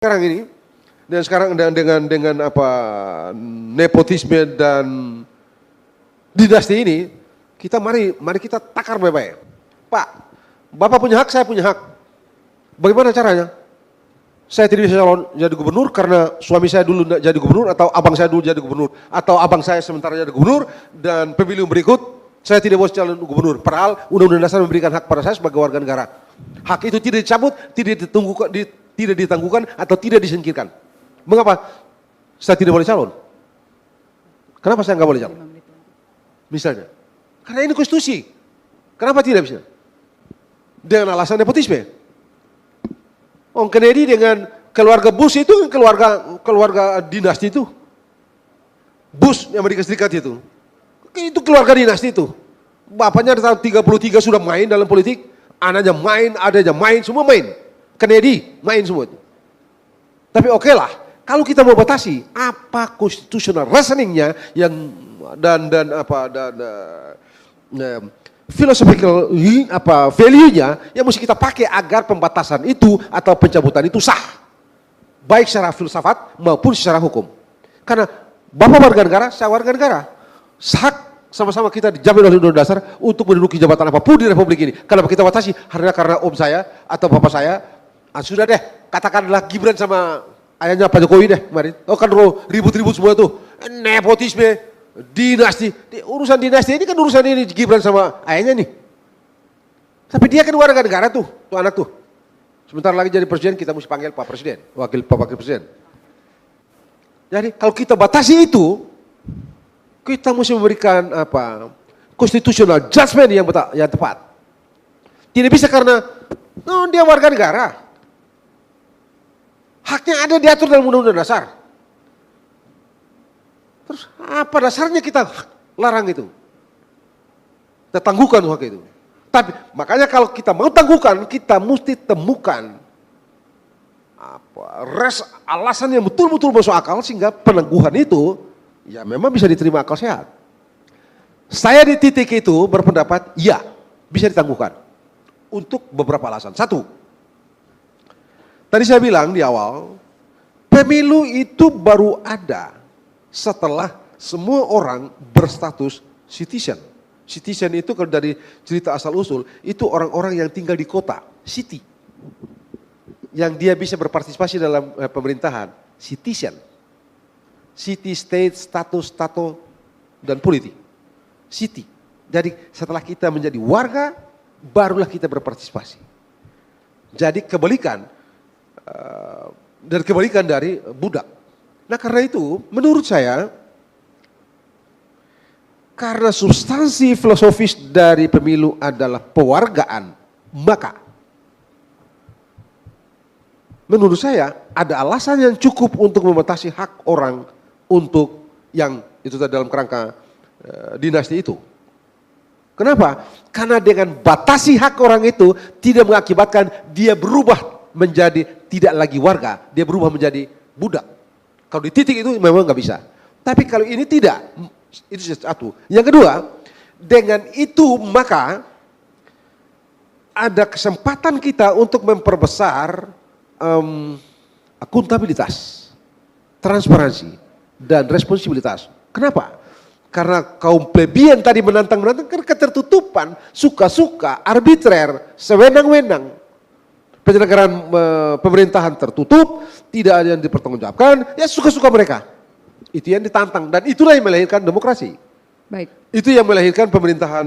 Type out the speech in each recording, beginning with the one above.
Sekarang ini dan sekarang dengan apa nepotisme dan dinasti ini mari kita takar baik-baik. Pak, Bapak punya hak, saya punya hak. Bagaimana caranya? Saya tidak bisa calon jadi gubernur karena suami saya dulu jadi gubernur atau abang saya dulu jadi gubernur atau abang saya sementara jadi gubernur dan pemilu berikut saya tidak boleh calon gubernur. Padahal Undang-Undang Dasar memberikan hak pada saya sebagai warga negara. Hak itu tidak dicabut, tidak ditangguhkan atau tidak disingkirkan. Mengapa saya tidak boleh calon? Kenapa saya nggak boleh calon? Misalnya, karena ini konstitusi. Kenapa tidak bisa? Dengan alasan nepotisme. Om Kennedy dengan keluarga Bush itu keluarga dinasti itu. Bush Amerika Serikat itu keluarga dinasti itu. Bapaknya tahun 33 sudah main dalam politik, anaknya main, adanya main, semua main. Kennedy main semua itu. Tapi oke lah, kalau kita mau batasi apa constitutional reasoningnya yang dan philosophical value-nya yang mesti kita pakai agar pembatasan itu atau pencabutan itu sah. Baik secara filsafat maupun secara hukum. Karena Bapak warga negara, saya warga negara. Hak sama-sama kita dijamin oleh Undang-Undang Dasar untuk menduduki jabatan apapun di Republik ini. Kenapa kita batasi? Karena om saya atau bapak saya, sudah deh, katakanlah Gibran sama ayahnya Pak Jokowi deh kemarin. Oh kan ribut-ribut semua tuh. Nepotisme, dinasti. Urusan dinasti ini kan urusan ini Gibran sama ayahnya nih. Tapi dia kan warga negara tuh anak tuh. Sebentar lagi jadi presiden kita mesti panggil Pak Presiden, Wakil Presiden. Jadi kalau kita batasi itu, kita mesti memberikan constitutional judgment yang tepat. Tidak bisa karena dia warga negara. Haknya ada diatur dalam Undang-Undang Dasar. Terus apa dasarnya kita larang itu? Kita tangguhkan hak itu. Tapi makanya kalau kita mau tangguhkan, kita mesti temukan alasan yang betul-betul masuk akal sehingga penangguhan itu ya memang bisa diterima akal sehat. Saya di titik itu berpendapat ya bisa ditangguhkan untuk beberapa alasan. Satu, tadi saya bilang di awal, pemilu itu baru ada setelah semua orang berstatus citizen. Citizen itu kalau dari cerita asal-usul, itu orang-orang yang tinggal di kota, city. Yang dia bisa berpartisipasi dalam pemerintahan, citizen. City, state, status, dan politik. City. Jadi setelah kita menjadi warga, barulah kita berpartisipasi. Jadi kebalikan dari budak. Nah karena itu menurut saya karena substansi filosofis dari pemilu adalah pewargaan, maka menurut saya ada alasan yang cukup untuk membatasi hak orang untuk yang itu dalam kerangka dinasti itu. Kenapa? Karena dengan batasi hak orang itu tidak mengakibatkan dia berubah menjadi tidak lagi warga, dia berubah menjadi budak. Kalau di titik itu memang nggak bisa. Tapi kalau ini tidak, itu satu. Yang kedua, dengan itu maka ada kesempatan kita untuk memperbesar akuntabilitas, transparansi, dan responsibilitas. Kenapa? Karena kaum plebeian tadi menantang kan ketertutupan, suka-suka, arbitrer, sewenang-wenang. Penyelenggaraan pemerintahan tertutup, tidak ada yang dipertanggungjawabkan, ya suka-suka mereka. Itu yang ditantang dan itulah yang melahirkan demokrasi. Baik. Itu yang melahirkan pemerintahan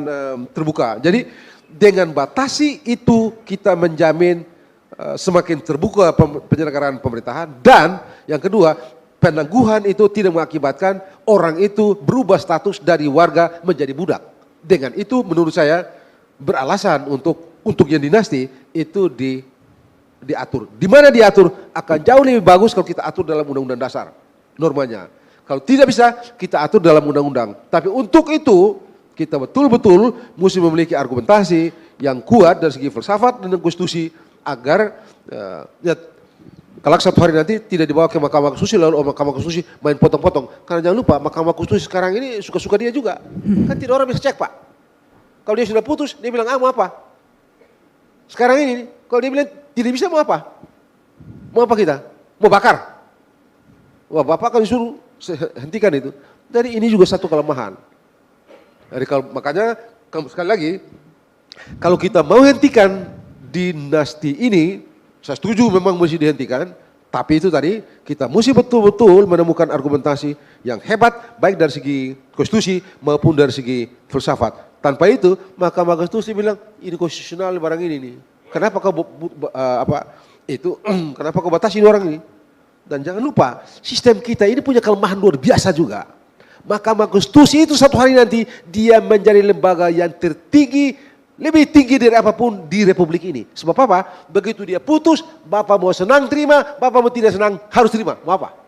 terbuka. Jadi dengan batasi itu kita menjamin semakin terbuka penyelenggaraan pemerintahan dan yang kedua penangguhan itu tidak mengakibatkan orang itu berubah status dari warga menjadi budak. Dengan itu menurut saya beralasan untuk yang dinasti itu diatur. Di mana diatur akan jauh lebih bagus kalau kita atur dalam Undang-Undang Dasar normanya. Kalau tidak bisa kita atur dalam undang-undang. Tapi untuk itu kita betul-betul mesti memiliki argumentasi yang kuat dari segi filsafat dan konstitusi agar kalau satu hari nanti tidak dibawa ke Mahkamah Konstitusi lalu Mahkamah Konstitusi main potong-potong. Karena jangan lupa Mahkamah Konstitusi sekarang ini suka-suka dia juga. Kan tidak orang bisa cek Pak. Kalau dia sudah putus dia bilang mau apa? Sekarang ini kalau dia bilang tidak bisa mau apa? Mau apa kita? mau bakar. Wah, Bapak akan suruh hentikan itu. Jadi ini juga satu kelemahan. Jadi makanya sekali lagi, kalau kita mau hentikan dinasti ini, saya setuju memang mesti dihentikan, tapi itu tadi kita mesti betul-betul menemukan argumentasi yang hebat, baik dari segi konstitusi maupun dari segi filsafat. Tanpa itu, Mahkamah Konstitusi bilang ini konstitusional barang ini nih. Kenapa kau kenapa kau batasi orang ini? Dan jangan lupa, sistem kita ini punya kelemahan luar biasa juga. Mahkamah Konstitusi itu satu hari nanti dia menjadi lembaga yang tertinggi, lebih tinggi dari apapun di Republik ini. Sebab apa? Begitu dia putus, Bapak mau senang terima, Bapak mau tidak senang harus terima. Mau apa?